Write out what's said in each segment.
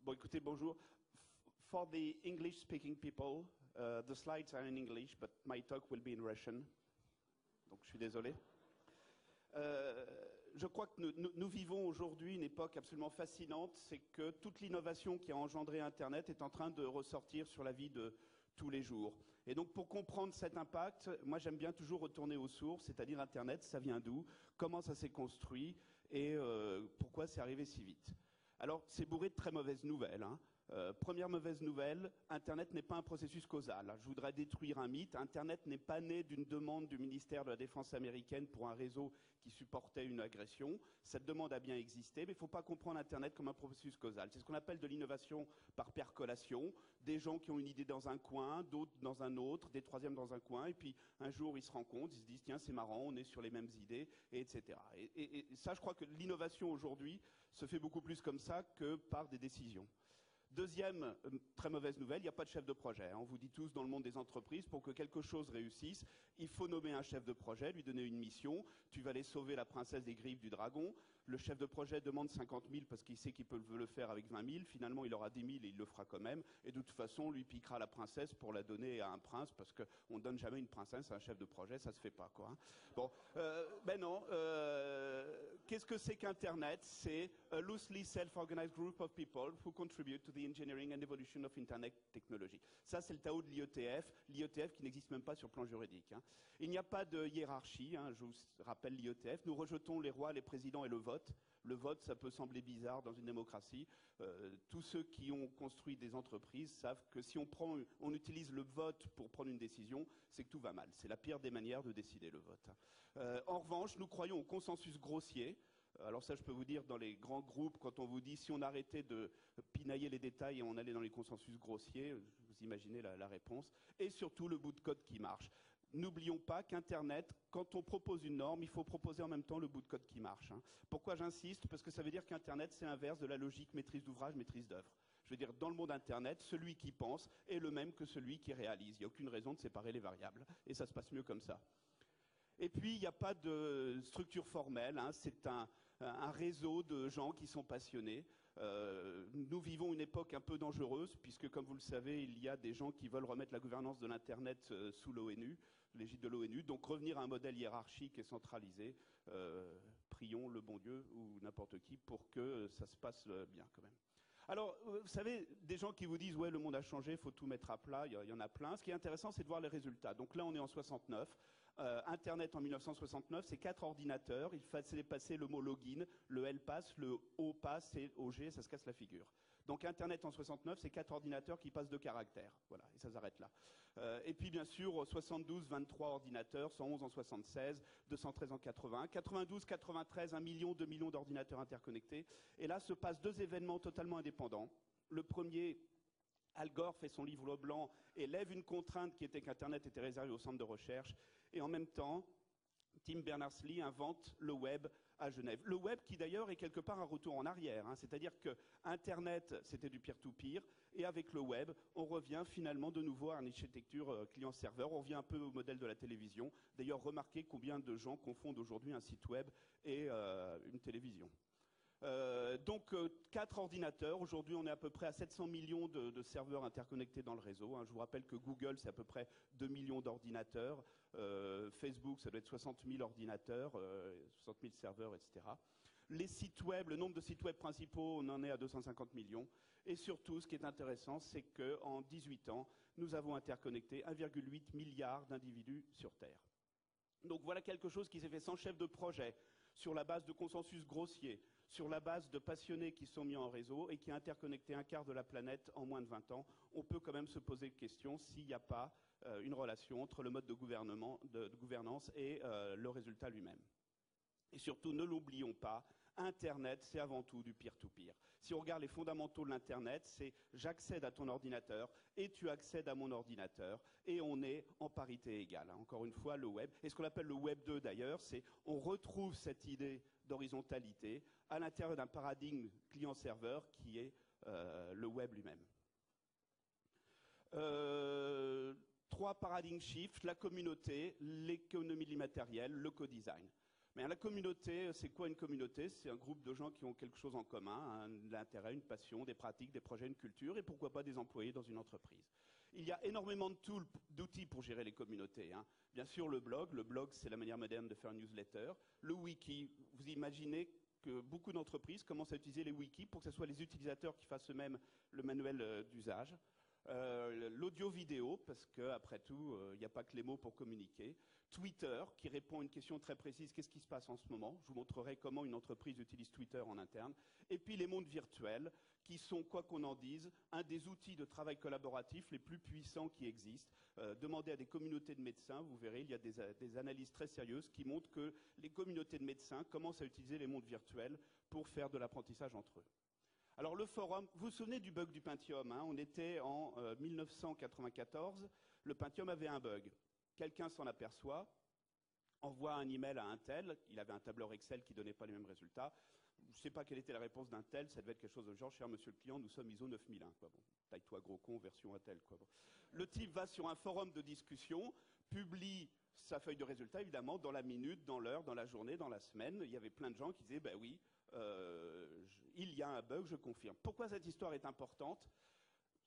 Bon, écoutez, bonjour. For the English-speaking people, the slides are in English, but my talk will be in Russian. Donc, je suis désolé. Je crois que nous vivons aujourd'hui une époque absolument fascinante, c'est que toute l'innovation qui a engendré Internet est en train de ressortir sur la vie de tous les jours. Et donc pour comprendre cet impact, moi j'aime bien toujours retourner aux sources, c'est-à-dire Internet, ça vient d'où, comment ça s'est construit et pourquoi c'est arrivé si vite. Alors c'est bourré de très mauvaises nouvelles, hein. Première mauvaise nouvelle, Internet n'est pas un processus causal. Je voudrais détruire un mythe. Internet n'est pas né d'une demande du ministère de la Défense américaine pour un réseau qui supportait une agression. Cette demande a bien existé, mais il ne faut pas comprendre Internet comme un processus causal. C'est ce qu'on appelle de l'innovation par percolation. Des gens qui ont une idée dans un coin, d'autres dans un autre, des troisièmes dans un coin, et puis un jour ils se rencontrent, ils se disent tiens c'est marrant, on est sur les mêmes idées, et etc. Et ça, je crois que l'innovation aujourd'hui se fait beaucoup plus comme ça que par des décisions. Deuxième très mauvaise nouvelle, il n'y a pas de chef de projet. On vous dit tous dans le monde des entreprises, pour que quelque chose réussisse, il faut nommer un chef de projet, lui donner une mission. Tu vas aller sauver la princesse des griffes du dragon. Le chef de projet demande 50 000 parce qu'il sait qu'il peut le faire avec 20 000. Finalement, il aura 10 000 et il le fera quand même. Et de toute façon, on lui piquera la princesse pour la donner à un prince parce qu'on ne donne jamais une princesse à un chef de projet, ça se fait pas, quoi. Hein. Bon, ben non. Qu'est-ce que c'est qu'Internet? C'est a loosely self-organized group of people who contribute to the engineering and evolution of Internet technology. Ça, c'est le Tao de l'IETF. L'IETF qui n'existe même pas sur le plan juridique. Hein. Il n'y a pas de hiérarchie. Hein, je vous rappelle l'IETF. Nous rejetons les rois, les présidents et le vote. Le vote, ça peut sembler bizarre dans une démocratie. Tous ceux qui ont construit des entreprises savent que si on utilise le vote pour prendre une décision, c'est que tout va mal. C'est la pire des manières de décider, le vote. En revanche, nous croyons au consensus grossier. Alors ça, je peux vous dire, dans les grands groupes, quand on vous dit si on arrêtait de pinailler les détails et on allait dans les consensus grossiers, vous imaginez la réponse. Et surtout, le bout de code qui marche. N'oublions pas qu'Internet, quand on propose une norme, il faut proposer en même temps le bout de code qui marche. Hein. Pourquoi j'insiste? Parce que ça veut dire qu'Internet, c'est l'inverse de la logique maîtrise d'ouvrage, maîtrise d'œuvre. Je veux dire, dans le monde Internet, celui qui pense est le même que celui qui réalise. Il n'y a aucune raison de séparer les variables. Et ça se passe mieux comme ça. Et puis, il n'y a pas de structure formelle. Hein. C'est un réseau de gens qui sont passionnés. Nous vivons une époque un peu dangereuse, puisque, comme vous le savez, il y a des gens qui veulent remettre la gouvernance de l'Internet sous l'ONU, l'égide de l'ONU. Donc, revenir à un modèle hiérarchique et centralisé. Prions le bon Dieu ou n'importe qui pour que ça se passe bien, quand même. Alors, vous savez, des gens qui vous disent « ouais, le monde a changé, il faut tout mettre à plat », il y en a plein. Ce qui est intéressant, c'est de voir les résultats. Donc là, on est en 69. Internet en 1969, c'est 4 ordinateurs. Il fallait passer le mot login, le L passe, le O passe et OG, ça se casse la figure. Donc Internet en 69, c'est 4 ordinateurs qui passent 2 caractères. Voilà, et ça s'arrête là. Et puis bien sûr, 72, 23 ordinateurs, 111 en 76, 213 en 80, 92, 93, 1 million, 2 millions d'ordinateurs interconnectés. Et là se passent 2 événements totalement indépendants. Le premier, Al Gore fait son livre blanc et lève une contrainte qui était qu'Internet était réservé aux centres de recherche. Et en même temps, Tim Berners-Lee invente le web à Genève. Le web qui d'ailleurs est quelque part un retour en arrière. Hein. C'est-à-dire que Internet, c'était du peer-to-peer. Et avec le web, on revient finalement de nouveau à une architecture client-serveur. On revient un peu au modèle de la télévision. D'ailleurs, remarquez combien de gens confondent aujourd'hui un site web et une télévision. Donc 4 ordinateurs. Aujourd'hui, on est à peu près à 700 millions de serveurs interconnectés dans le réseau. Hein. Je vous rappelle que Google, c'est à peu près 2 millions d'ordinateurs. Facebook, ça doit être 60 000 ordinateurs, 60 000 serveurs, etc. Les sites web, le nombre de sites web principaux, on en est à 250 millions. Et surtout, ce qui est intéressant, c'est qu'en 18 ans, nous avons interconnecté 1,8 milliard d'individus sur Terre. Donc voilà quelque chose qui s'est fait sans chef de projet, sur la base de consensus grossier, sur la base de passionnés qui sont mis en réseau et qui a interconnecté un quart de la planète en moins de 20 ans. On peut quand même se poser la question s'il n'y a pas une relation entre le mode de gouvernance et le résultat lui-même. Et surtout, ne l'oublions pas, Internet, c'est avant tout du peer-to-peer. Si on regarde les fondamentaux de l'Internet, c'est j'accède à ton ordinateur et tu accèdes à mon ordinateur et on est en parité égale. Encore une fois, le web, et ce qu'on appelle le web 2 d'ailleurs, c'est on retrouve cette idée d'horizontalité à l'intérieur d'un paradigme client-serveur qui est le web lui-même. 3 paradigmes shifts, la communauté, l'économie de l'immatériel, le co-design. Mais la communauté, c'est quoi une communauté? C'est un groupe de gens qui ont quelque chose en commun, un intérêt, une passion, des pratiques, des projets, une culture, et pourquoi pas des employés dans une entreprise. Il y a énormément d'outils pour gérer les communautés. Bien sûr, le blog c'est la manière moderne de faire une newsletter. Le wiki, vous imaginez que beaucoup d'entreprises commencent à utiliser les wikis pour que ce soit les utilisateurs qui fassent eux-mêmes le manuel d'usage. L'audio-vidéo, parce qu'après tout, il n'y a pas que les mots pour communiquer. Twitter, qui répond à une question très précise, qu'est-ce qui se passe en ce moment? Je vous montrerai comment une entreprise utilise Twitter en interne. Et puis les mondes virtuels, qui sont, quoi qu'on en dise, un des outils de travail collaboratif les plus puissants qui existent. Demandez à des communautés de médecins, vous verrez, il y a des analyses très sérieuses qui montrent que les communautés de médecins commencent à utiliser les mondes virtuels pour faire de l'apprentissage entre eux. Alors le forum, vous vous souvenez du bug du Pentium, on était en 1994, le Pentium avait un bug. Quelqu'un s'en aperçoit, envoie un email à un tel, il avait un tableur Excel qui ne donnait pas les mêmes résultats. Je ne sais pas quelle était la réponse d'un tel, ça devait être quelque chose de genre, cher monsieur le client, nous sommes ISO 9001. Quoi. Bon, taille-toi gros con, version un tel. Quoi. Bon. Le type va sur un forum de discussion, publie sa feuille de résultats, évidemment, dans la minute, dans l'heure, dans la journée, dans la semaine. Il y avait plein de gens qui disaient, ben oui, il y a un bug, je confirme. Pourquoi cette histoire est importante?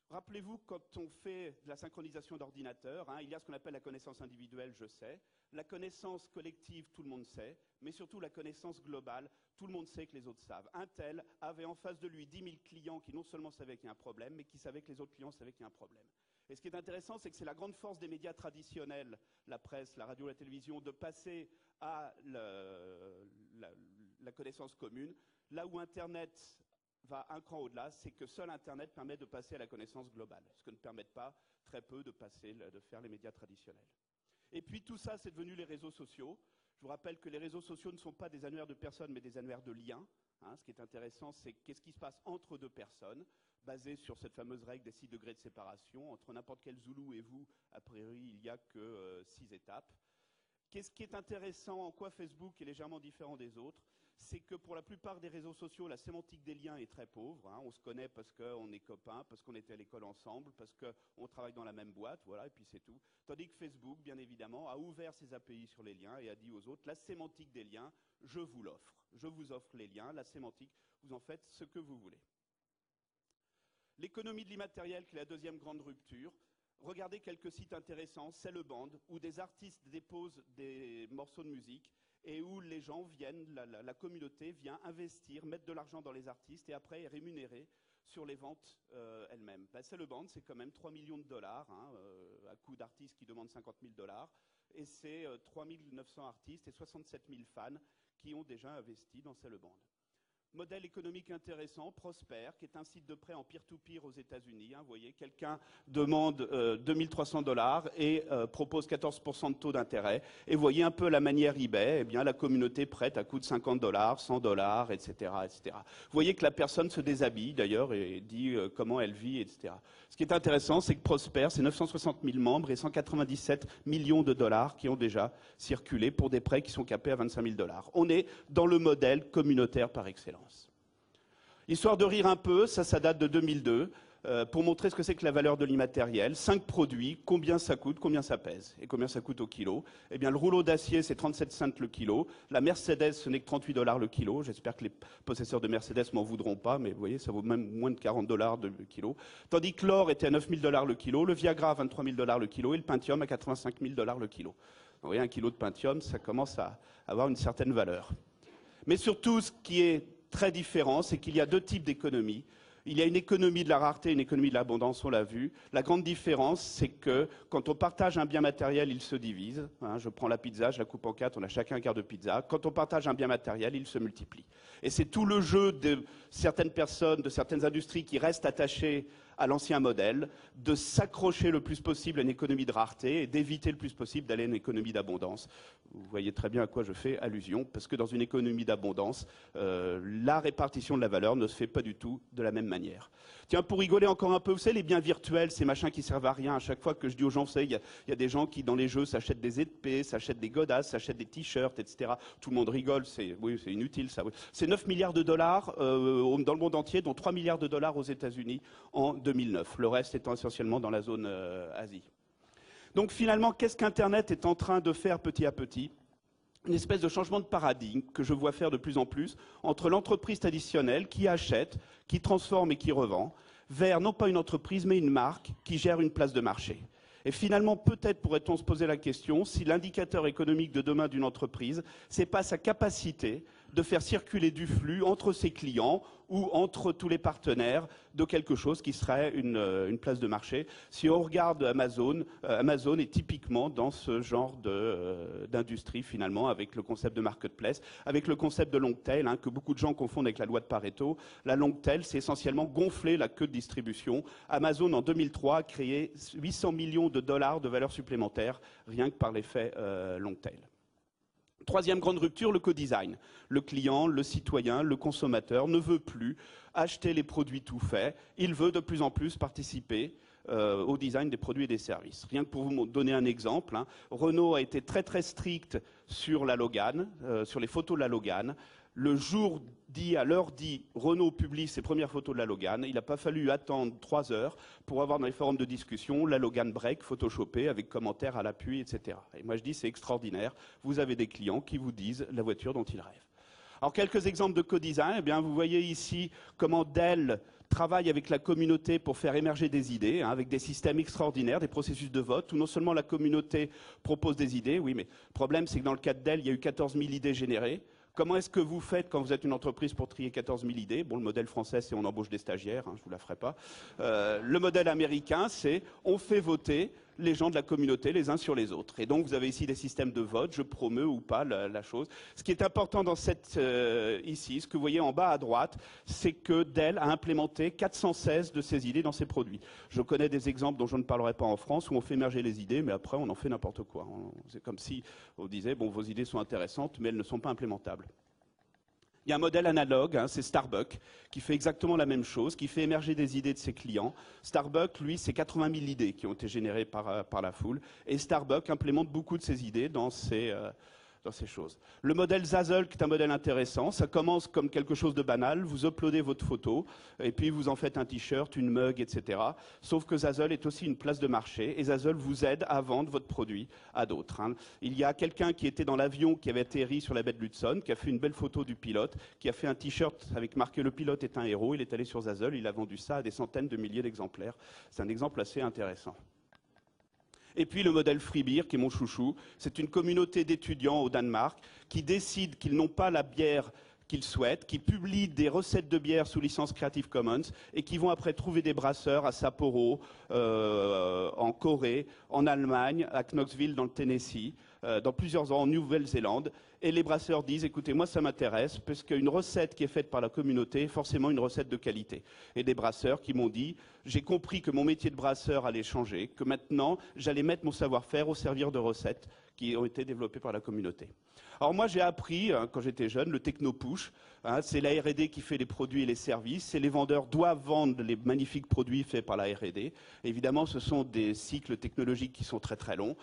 Rappelez-vous, quand on fait de la synchronisation d'ordinateurs, il y a ce qu'on appelle la connaissance individuelle, je sais. La connaissance collective, tout le monde sait. Mais surtout la connaissance globale, tout le monde sait que les autres savent. Un tel avait en face de lui 10 000 clients qui non seulement savaient qu'il y a un problème, mais qui savaient que les autres clients savaient qu'il y a un problème. Et ce qui est intéressant, c'est que c'est la grande force des médias traditionnels, la presse, la radio, la télévision, de passer à la connaissance commune. Là où Internet va un cran au-delà, c'est que seul Internet permet de passer à la connaissance globale, ce que ne permettent pas très peu de faire les médias traditionnels. Et puis tout ça, c'est devenu les réseaux sociaux. Je vous rappelle que les réseaux sociaux ne sont pas des annuaires de personnes, mais des annuaires de liens. Ce qui est intéressant, c'est qu'est-ce qui se passe entre deux personnes, basé sur cette fameuse règle des 6 degrés de séparation. Entre n'importe quel Zoulou et vous, a priori, il n'y a que 6 étapes. Qu'est-ce qui est intéressant, en quoi Facebook est légèrement différent des autres? C'est que pour la plupart des réseaux sociaux, la sémantique des liens est très pauvre. On se connaît parce qu'on est copains, parce qu'on était à l'école ensemble, parce qu'on travaille dans la même boîte, voilà, et puis c'est tout. Tandis que Facebook, bien évidemment, a ouvert ses API sur les liens et a dit aux autres, la sémantique des liens, je vous l'offre. Je vous offre les liens, la sémantique, vous en faites ce que vous voulez. L'économie de l'immatériel, qui est la deuxième grande rupture. Regardez quelques sites intéressants, c'est le Band, où des artistes déposent des morceaux de musique et où les gens viennent, la communauté vient investir, mettre de l'argent dans les artistes et après est rémunérée sur les ventes elles-mêmes. C'est le Band, c'est quand même 3 millions de dollars, à coût d'artistes qui demandent 50 000 dollars. Et c'est 3 900 artistes et 67 000 fans qui ont déjà investi dans C'est le Band. Modèle économique intéressant, Prosper, qui est un site de prêt en peer-to-peer aux États-Unis. Vous voyez, quelqu'un demande 2300 dollars et propose 14% de taux d'intérêt. Et vous voyez un peu la manière eBay, eh bien, la communauté prête à coût de 50 dollars, 100 dollars, etc., etc. Vous voyez que la personne se déshabille d'ailleurs et dit comment elle vit, etc. Ce qui est intéressant, c'est que Prosper, c'est 960 000 membres et 197 millions de dollars qui ont déjà circulé pour des prêts qui sont capés à 25 000 dollars. On est dans le modèle communautaire par excellence. Histoire de rire un peu, ça date de 2002, pour montrer ce que c'est que la valeur de l'immatériel. 5 produits, combien ça coûte, combien ça pèse et combien ça coûte au kilo. Eh bien, le rouleau d'acier, c'est 37 cents le kilo. La Mercedes, ce n'est que 38 dollars le kilo. J'espère que les possesseurs de Mercedes m'en voudront pas, mais vous voyez, ça vaut même moins de 40 dollars le kilo. Tandis que l'or était à 9 000 dollars le kilo, le Viagra à 23 000 dollars le kilo et le Pentium à 85 000 dollars le kilo. Vous voyez, un kilo de Pentium, ça commence à avoir une certaine valeur. Mais surtout, ce qui est très différent, c'est qu'il y a 2 types d'économies. Il y a une économie de la rareté, une économie de l'abondance, on l'a vu. La grande différence, c'est que quand on partage un bien matériel, il se divise. Je prends la pizza, je la coupe en 4, on a chacun un quart de pizza. Quand on partage un bien matériel, il se multiplie. Et c'est tout le jeu de certaines personnes, de certaines industries qui restent attachées à l'ancien modèle, de s'accrocher le plus possible à une économie de rareté et d'éviter le plus possible d'aller à une économie d'abondance. Vous voyez très bien à quoi je fais allusion, parce que dans une économie d'abondance, la répartition de la valeur ne se fait pas du tout de la même manière. Tiens, pour rigoler encore un peu, vous savez, les biens virtuels, ces machins qui servent à rien, à chaque fois que je dis aux gens, vous savez, il y a des gens qui, dans les jeux, s'achètent des épées, s'achètent des godasses, s'achètent des t-shirts, etc. Tout le monde rigole, oui, c'est inutile ça. Oui. C'est 9 milliards de dollars dans le monde entier, dont 3 milliards de dollars aux États-Unis en 2009. Le reste étant essentiellement dans la zone Asie. Donc finalement, qu'est-ce qu'Internet est en train de faire petit à petit ? une espèce de changement de paradigme que je vois faire de plus en plus entre l'entreprise traditionnelle qui achète, qui transforme et qui revend, vers non pas une entreprise mais une marque qui gère une place de marché. Et finalement, peut-être pourrait-on se poser la question si l'indicateur économique de demain d'une entreprise, c'est pas sa capacité de faire circuler du flux entre ses clients ou entre tous les partenaires de quelque chose qui serait une place de marché. Si on regarde Amazon, Amazon est typiquement dans ce genre d'industrie finalement, avec le concept de marketplace, avec le concept de long tail, hein, que beaucoup de gens confondent avec la loi de Pareto. La long tail, c'est essentiellement gonfler la queue de distribution. Amazon, en 2003, a créé 800 millions de dollars de valeur supplémentaire, rien que par l'effet long tail. Troisième grande rupture, le co-design. Le client, le citoyen, le consommateur ne veut plus acheter les produits tout faits. Il veut de plus en plus participer au design des produits et des services. Rien que pour vous donner un exemple, hein, Renault a été très très strict sur la Logan, sur les photos de la Logan. Le jour dit, à l'heure dit, Renault publie ses premières photos de la Logan. Il n'a pas fallu attendre 3 heures pour avoir dans les forums de discussion la Logan Break photoshopée avec commentaires à l'appui, etc. Et moi je dis c'est extraordinaire. Vous avez des clients qui vous disent la voiture dont ils rêvent. Alors quelques exemples de co-design. Eh bien, vous voyez ici comment Dell travaille avec la communauté pour faire émerger des idées, hein, avec des systèmes extraordinaires, des processus de vote, où non seulement la communauté propose des idées, oui, mais le problème c'est que dans le cas de Dell, il y a eu 14 000 idées générées. Comment est-ce que vous faites quand vous êtes une entreprise pour trier 14 000 idées? Bon, le modèle français, c'est on embauche des stagiaires, hein, je ne vous la ferai pas. Le modèle américain, c'est on fait voter les gens de la communauté les uns sur les autres. Et donc, vous avez ici des systèmes de vote, je promeus ou pas la chose. Ce qui est important dans ici, ce que vous voyez en bas à droite, c'est que Dell a implémenté 416 de ces idées dans ses produits. Je connais des exemples dont je ne parlerai pas en France, où on fait émerger les idées, mais après, on en fait n'importe quoi. C'est comme si on disait, bon, vos idées sont intéressantes, mais elles ne sont pas implémentables. Il y a un modèle analogue, hein, c'est Starbucks, qui fait exactement la même chose, qui fait émerger des idées de ses clients. Starbucks, lui, c'est 80 000 idées qui ont été générées par la foule. Et Starbucks implémente beaucoup de ces idées dans ces choses. Le modèle Zazzle, qui est un modèle intéressant, ça commence comme quelque chose de banal, vous uploadez votre photo, et puis vous en faites un t-shirt, une mug, etc. Sauf que Zazzle est aussi une place de marché, et Zazzle vous aide à vendre votre produit à d'autres. Hein. Il y a quelqu'un qui était dans l'avion, qui avait atterri sur la baie de l'Hudson, qui a fait une belle photo du pilote, qui a fait un t-shirt avec marqué « Le pilote est un héros », il est allé sur Zazzle, il a vendu ça à des centaines de milliers d'exemplaires. C'est un exemple assez intéressant. Et puis le modèle Free Beer, qui est mon chouchou, c'est une communauté d'étudiants au Danemark qui décident qu'ils n'ont pas la bière qu'ils souhaitent, qui publient des recettes de bière sous licence Creative Commons et qui vont après trouver des brasseurs à Sapporo, en Corée, en Allemagne, à Knoxville dans le Tennessee, dans plusieurs endroits en Nouvelle-Zélande. Et les brasseurs disent, écoutez, moi ça m'intéresse, parce qu'une recette qui est faite par la communauté est forcément une recette de qualité. Et des brasseurs qui m'ont dit, j'ai compris que mon métier de brasseur allait changer, que maintenant j'allais mettre mon savoir-faire au servir de recettes qui ont été développées par la communauté. Alors moi j'ai appris, hein, quand j'étais jeune, le techno-push. Hein, c'est la R&D qui fait les produits et les services, et les vendeurs doivent vendre les magnifiques produits faits par la R&D. Évidemment, ce sont des cycles technologiques qui sont très très longs.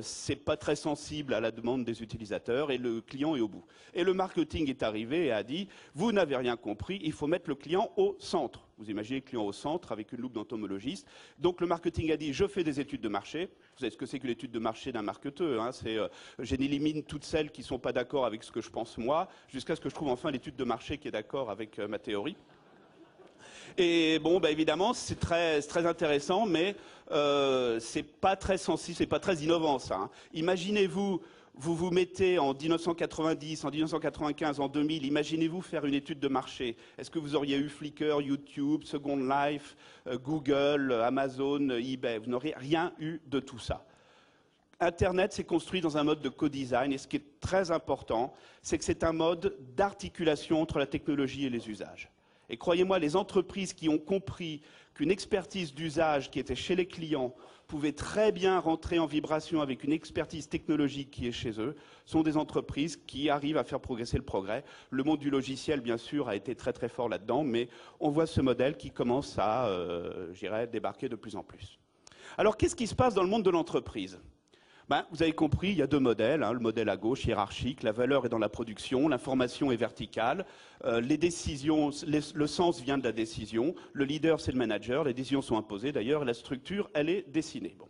C'est pas très sensible à la demande des utilisateurs, et le client est au bout. Et le marketing est arrivé et a dit, vous n'avez rien compris, il faut mettre le client au centre. Vous imaginez le client au centre avec une loupe d'entomologiste. Donc le marketing a dit, je fais des études de marché. Vous savez ce que c'est que l'étude de marché d'un marketeur, hein, c'est j'élimine toutes celles qui ne sont pas d'accord avec ce que je pense moi, jusqu'à ce que je trouve enfin l'étude de marché qui est d'accord avec ma théorie. Et bon, bah, évidemment, c'est très intéressant, mais c'est pas très sensible, c'est pas très innovant ça. Hein. Imaginez-vous, vous vous mettez en 1990, en 1995, en 2000, imaginez-vous faire une étude de marché. Est-ce que vous auriez eu Flickr, YouTube, Second Life, Google, Amazon, eBay? Vous n'auriez rien eu de tout ça. Internet s'est construit dans un mode de co-design, et ce qui est très important, c'est que c'est un mode d'articulation entre la technologie et les usages. Et croyez-moi, les entreprises qui ont compris qu'une expertise d'usage qui était chez les clients pouvait très bien rentrer en vibration avec une expertise technologique qui est chez eux, sont des entreprises qui arrivent à faire progresser le progrès. Le monde du logiciel, bien sûr, a été très très fort là-dedans, mais on voit ce modèle qui commence à, débarquer de plus en plus. Alors, qu'est-ce qui se passe dans le monde de l'entreprise ? Ben, vous avez compris, il y a deux modèles. Hein, le modèle à gauche, hiérarchique, la valeur est dans la production, l'information est verticale, les décisions, le sens vient de la décision, le leader c'est le manager, les décisions sont imposées d'ailleurs, la structure elle est dessinée. Bon.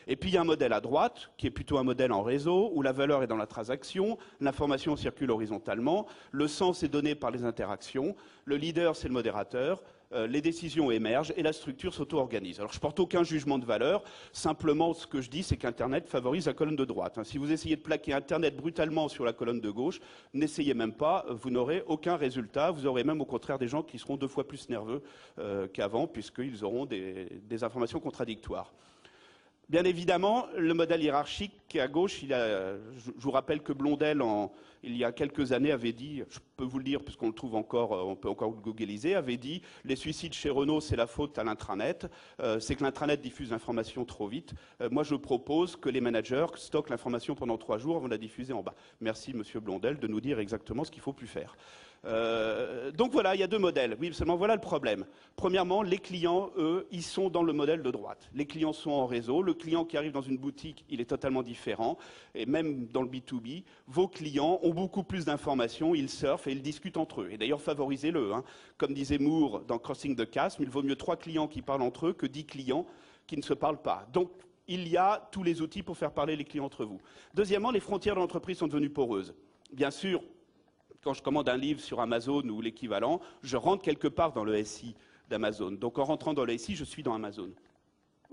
Et puis il y a un modèle à droite, qui est plutôt un modèle en réseau, où la valeur est dans la transaction, l'information circule horizontalement, le sens est donné par les interactions, le leader c'est le modérateur, les décisions émergent et la structure s'auto-organise. Alors je porte aucun jugement de valeur, simplement ce que je dis c'est qu'Internet favorise la colonne de droite. Si vous essayez de plaquer Internet brutalement sur la colonne de gauche, n'essayez même pas, vous n'aurez aucun résultat, vous aurez même au contraire des gens qui seront 2 fois plus nerveux qu'avant, puisqu'ils auront des informations contradictoires. Bien évidemment, le modèle hiérarchique à gauche, je vous rappelle que Blondel, il y a quelques années, avait dit, je peux vous le dire puisqu'on le trouve encore, on peut encore le googliser, avait dit « Les suicides chez Renault, c'est la faute à l'intranet, c'est que l'intranet diffuse l'information trop vite. Moi, je propose que les managers stockent l'information pendant 3 jours avant de la diffuser en bas. » Merci, monsieur Blondel, de nous dire exactement ce qu'il ne faut plus faire. Donc voilà, il y a 2 modèles. Oui, seulement voilà le problème. Premièrement, les clients, eux, ils sont dans le modèle de droite. Les clients sont en réseau. Le client qui arrive dans une boutique, il est totalement différent. Et même dans le B2B, vos clients ont beaucoup plus d'informations, ils surfent et ils discutent entre eux. Et d'ailleurs, favorisez-le. Comme disait Moore dans Crossing the Chasm, il vaut mieux 3 clients qui parlent entre eux que 10 clients qui ne se parlent pas. Donc, il y a tous les outils pour faire parler les clients entre vous. Deuxièmement, les frontières de l'entreprise sont devenues poreuses. Bien sûr, quand je commande un livre sur Amazon ou l'équivalent, je rentre quelque part dans le SI d'Amazon. Donc en rentrant dans le SI, je suis dans Amazon.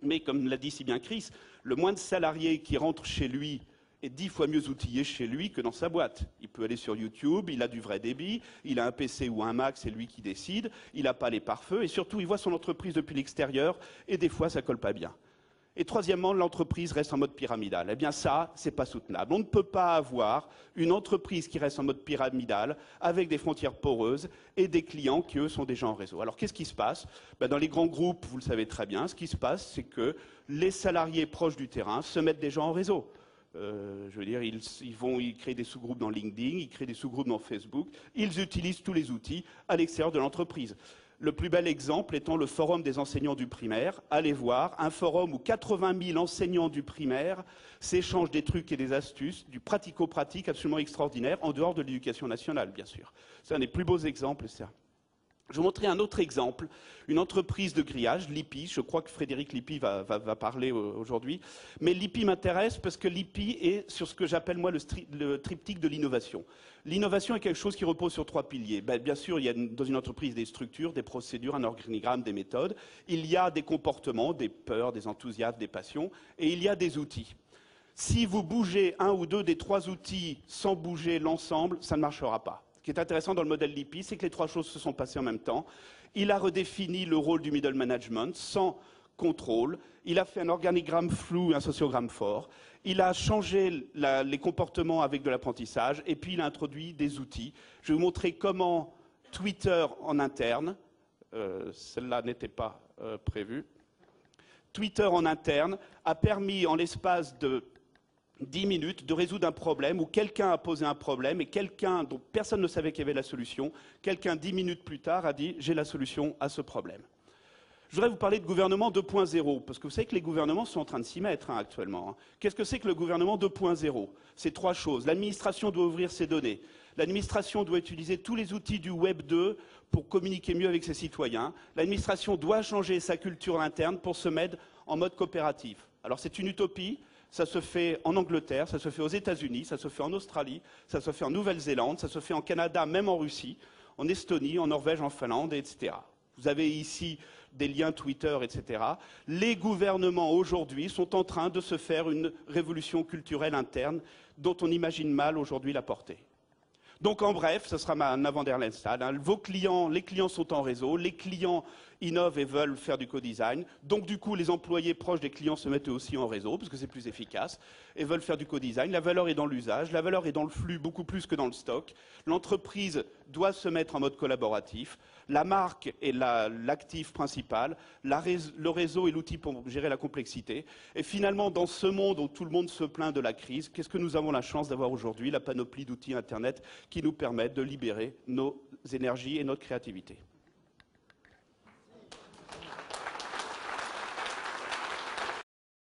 Mais comme l'a dit si bien Chris, le moins de salariés qui rentrent chez lui est 10 fois mieux outillé chez lui que dans sa boîte. Il peut aller sur YouTube, il a du vrai débit, il a un PC ou un Mac, c'est lui qui décide, il n'a pas les pare-feux et surtout il voit son entreprise depuis l'extérieur et des fois ça colle pas bien. Et troisièmement, l'entreprise reste en mode pyramidal. Eh bien ça, c'est pas soutenable. On ne peut pas avoir une entreprise qui reste en mode pyramidal avec des frontières poreuses et des clients qui, eux, sont déjà en réseau. Alors qu'est-ce qui se passe? Dans les grands groupes, vous le savez très bien, ce qui se passe, c'est que les salariés proches du terrain se mettent déjà en réseau. Je veux dire, ils créent des sous-groupes dans LinkedIn, ils créent des sous-groupes dans Facebook, ils utilisent tous les outils à l'extérieur de l'entreprise. Le plus bel exemple étant le forum des enseignants du primaire. Allez voir, un forum où 80 000 enseignants du primaire s'échangent des trucs et des astuces, du pratico-pratique absolument extraordinaire, en dehors de l'éducation nationale, bien sûr. C'est un des plus beaux exemples, ça. Je vais vous montrer un autre exemple, une entreprise de grillage, Lippi. Je crois que Frédéric Lippi va parler aujourd'hui. Mais Lippi m'intéresse parce que Lippi est sur ce que j'appelle moi le triptyque de l'innovation. L'innovation est quelque chose qui repose sur 3 piliers. Bien sûr, il y a dans une entreprise des structures, des procédures, un organigramme, des méthodes. Il y a des comportements, des peurs, des enthousiasmes, des passions. Et il y a des outils. Si vous bougez un ou deux des 3 outils sans bouger l'ensemble, ça ne marchera pas. Ce qui est intéressant dans le modèle Lippi, c'est que les 3 choses se sont passées en même temps. Il a redéfini le rôle du middle management sans contrôle. Il a fait un organigramme flou et un sociogramme fort. Il a changé les comportements avec de l'apprentissage. Et puis, il a introduit des outils. Je vais vous montrer comment Twitter en interne, celle-là n'était pas prévue, Twitter en interne a permis en l'espace de 10 minutes de résoudre un problème où quelqu'un a posé un problème et quelqu'un dont personne ne savait qu'il y avait la solution, quelqu'un 10 minutes plus tard a dit « j'ai la solution à ce problème ». Je voudrais vous parler de gouvernement 2.0, parce que vous savez que les gouvernements sont en train de s'y mettre actuellement. Qu'est-ce que c'est que le gouvernement 2.0? C'est 3 choses. L'administration doit ouvrir ses données. L'administration doit utiliser tous les outils du Web 2 pour communiquer mieux avec ses citoyens. L'administration doit changer sa culture interne pour se mettre en mode coopératif. Alors c'est une utopie. Ça se fait en Angleterre, ça se fait aux États-Unis, ça se fait en Australie, ça se fait en Nouvelle-Zélande, ça se fait en Canada, même en Russie, en Estonie, en Norvège, en Finlande, etc. Vous avez ici des liens Twitter, etc. Les gouvernements aujourd'hui sont en train de se faire une révolution culturelle interne dont on imagine mal aujourd'hui la portée. Donc en bref, ce sera un avant der Letztstad. Vos clients, les clients sont en réseau, les clients innovent et veulent faire du co-design. Donc du coup, les employés proches des clients se mettent eux aussi en réseau, parce que c'est plus efficace, et veulent faire du co-design. La valeur est dans l'usage, la valeur est dans le flux beaucoup plus que dans le stock. L'entreprise doit se mettre en mode collaboratif. La marque est l'actif principal, le réseau est l'outil pour gérer la complexité. Et finalement, dans ce monde où tout le monde se plaint de la crise, qu'est-ce que nous avons la chance d'avoir aujourd'hui? La panoplie d'outils Internet qui nous permettent de libérer nos énergies et notre créativité.